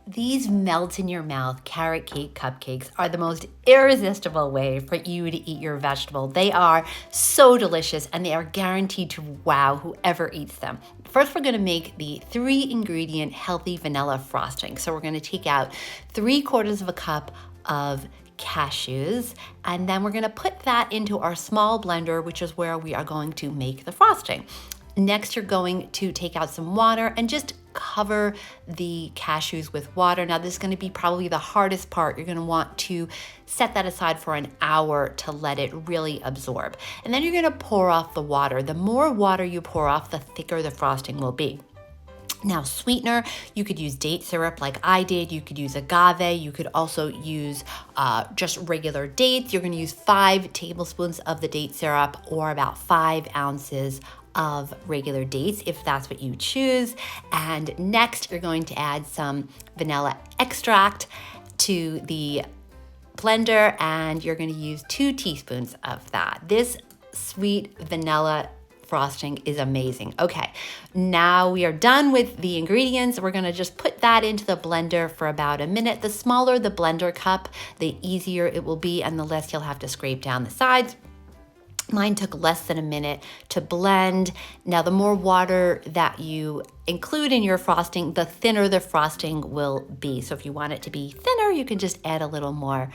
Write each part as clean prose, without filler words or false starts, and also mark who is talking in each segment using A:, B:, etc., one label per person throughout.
A: These melt in your mouth carrot cake cupcakes are the most irresistible way for you to eat your vegetable. They are so delicious and they are guaranteed to wow whoever eats them. First, we're going to make the 3-ingredient healthy vanilla frosting. So we're going to take out 3/4 of a cup of cashews, and then we're going to put that into our small blender, which is where we are going to make the frosting. Next, you're going to take out some water and just cover the cashews with water. Now, this is going to be probably the hardest part. You're going to want to set that aside for an hour to let it really absorb. And then you're going to pour off the water. The more water you pour off, the thicker the frosting will be. Now, sweetener, you could use date syrup like I did. You could use agave. You could also use just regular dates. You're going to use 5 tablespoons of the date syrup or about 5 ounces of regular dates if that's what you choose. And next, you're going to add some vanilla extract to the blender, and you're going to use 2 teaspoons of that. This sweet vanilla frosting is amazing. Okay, now we are done with the ingredients. We're going to just put that into the blender for about a minute. The smaller the blender cup, the easier it will be and the less you'll have to scrape down the sides. Mine took less than a minute to blend. Now, the more water that you include in your frosting, the thinner the frosting will be. So if you want it to be thinner, you can just add a little more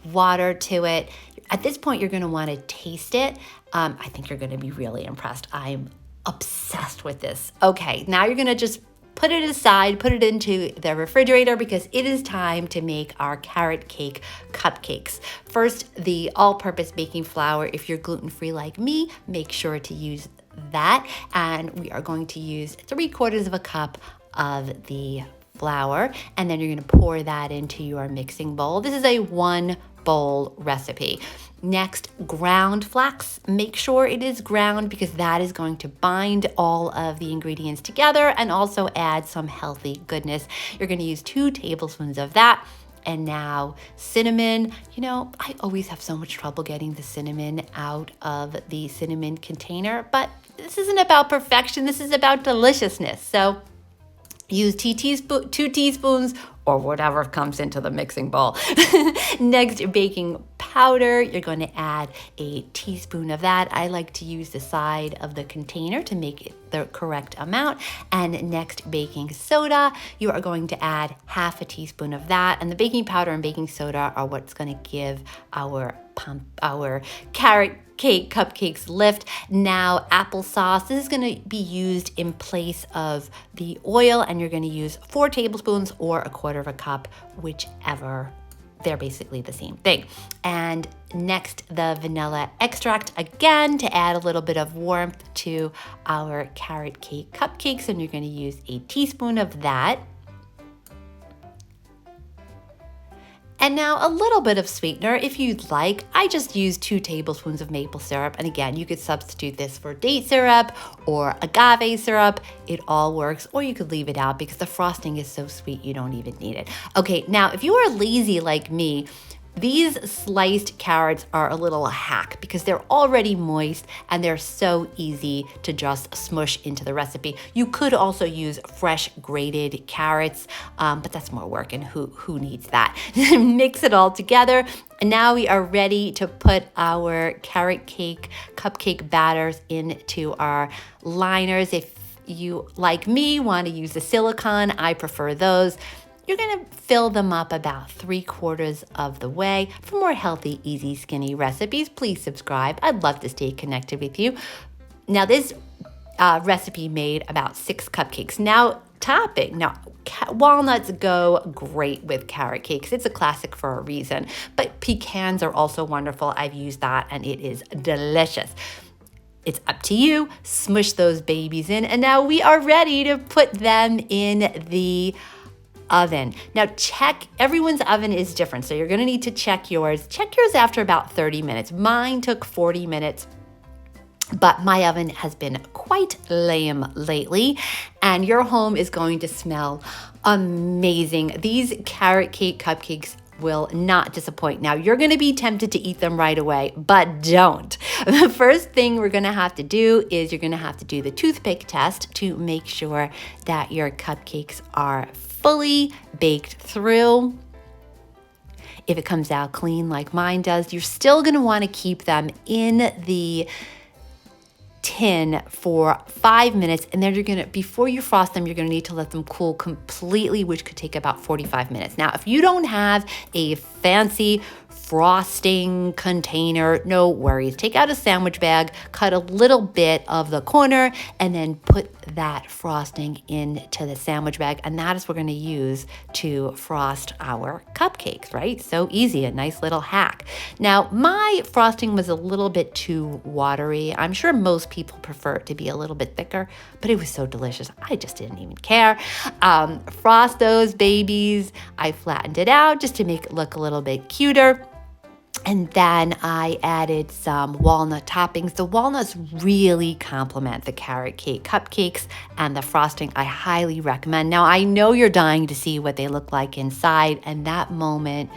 A: water to it. At this point, you're going to want to taste it. I think you're going to be really impressed. I'm obsessed with this. Okay, now you're going to just put it aside, put it into the refrigerator because it is time to make our carrot cake cupcakes. First, the all-purpose baking flour. If you're gluten-free like me, make sure to use that. And we are going to use 3/4 of a cup of the flour, and then you're going to pour that into your mixing bowl. This is a 1-bowl recipe. Next, ground flax. Make sure it is ground because that is going to bind all of the ingredients together and also add some healthy goodness. You're going to use 2 tablespoons of that. And now cinnamon. You know, I always have so much trouble getting the cinnamon out of the cinnamon container, but this isn't about perfection. This is about deliciousness. So use 2 teaspoons or whatever comes into the mixing bowl. Next, baking powder. You're going to add a teaspoon of that. I like to use the side of the container to make it the correct amount. And next, baking soda. You are going to add 1/2 teaspoon of that. And the baking powder and baking soda are what's going to give our carrot cake cupcakes lift. Now, applesauce. This is going to be used in place of the oil, and you're going to use 4 tablespoons or 1/4 of a cup, whichever. They're basically the same thing. And next, the vanilla extract, again, to add a little bit of warmth to our carrot cake cupcakes, and you're going to use a teaspoon of that. And now a little bit of sweetener if you'd like. I just used 2 tablespoons of maple syrup. And again, you could substitute this for date syrup or agave syrup. It all works. Or you could leave it out because the frosting is so sweet you don't even need it. Okay, now if you are lazy like me, these sliced carrots are a little hack because they're already moist and they're so easy to just smush into the recipe. You could also use fresh grated carrots, but that's more work and who needs that? Mix it all together. And now we are ready to put our carrot cake cupcake batters into our liners. If you, like me, want to use the silicone, I prefer those. You're going to fill them up about 3/4 of the way. For more healthy, easy, skinny recipes, please subscribe. I'd love to stay connected with you. Now, this recipe made about 6 cupcakes. Now, topping. Now, walnuts go great with carrot cakes. It's a classic for a reason. But pecans are also wonderful. I've used that, and it is delicious. It's up to you. Smush those babies in. And now we are ready to put them in the oven. Now check, everyone's oven is different, so you're going to need to check yours. Check yours after about 30 minutes. Mine took 40 minutes, but my oven has been quite lame lately, and your home is going to smell amazing. These carrot cake cupcakes will not disappoint. Now, you're going to be tempted to eat them right away, but don't. The first thing we're going to have to do is you're going to have to do the toothpick test to make sure that your cupcakes are fully baked through. If it comes out clean like mine does, you're still going to want to keep them in the tin for 5 minutes, and then before you frost them, you're going to need to let them cool completely, which could take about 45 minutes. Now, if you don't have a fancy frosting container, no worries. Take out a sandwich bag, cut a little bit of the corner, and then put that frosting into the sandwich bag, and that is what we're going to use to frost our cupcakes, right? So easy, a nice little hack. Now, my frosting was a little bit too watery. I'm sure most people prefer it to be a little bit thicker, but it was so delicious. I just didn't even care. Frost those babies. I flattened it out just to make it look a little bit cuter. And then I added some walnut toppings. The walnuts really complement the carrot cake cupcakes, and the frosting I highly recommend. Now, I know you're dying to see what they look like inside, and that moment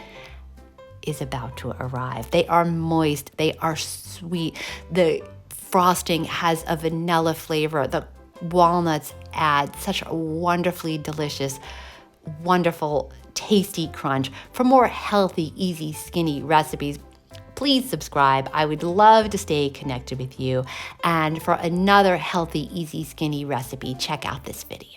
A: is about to arrive. They are moist. They are sweet. The frosting has a vanilla flavor. The walnuts add such a wonderfully delicious, wonderful, tasty crunch. For more healthy, easy, skinny recipes, please subscribe. I would love to stay connected with you. And for another healthy, easy, skinny recipe, check out this video.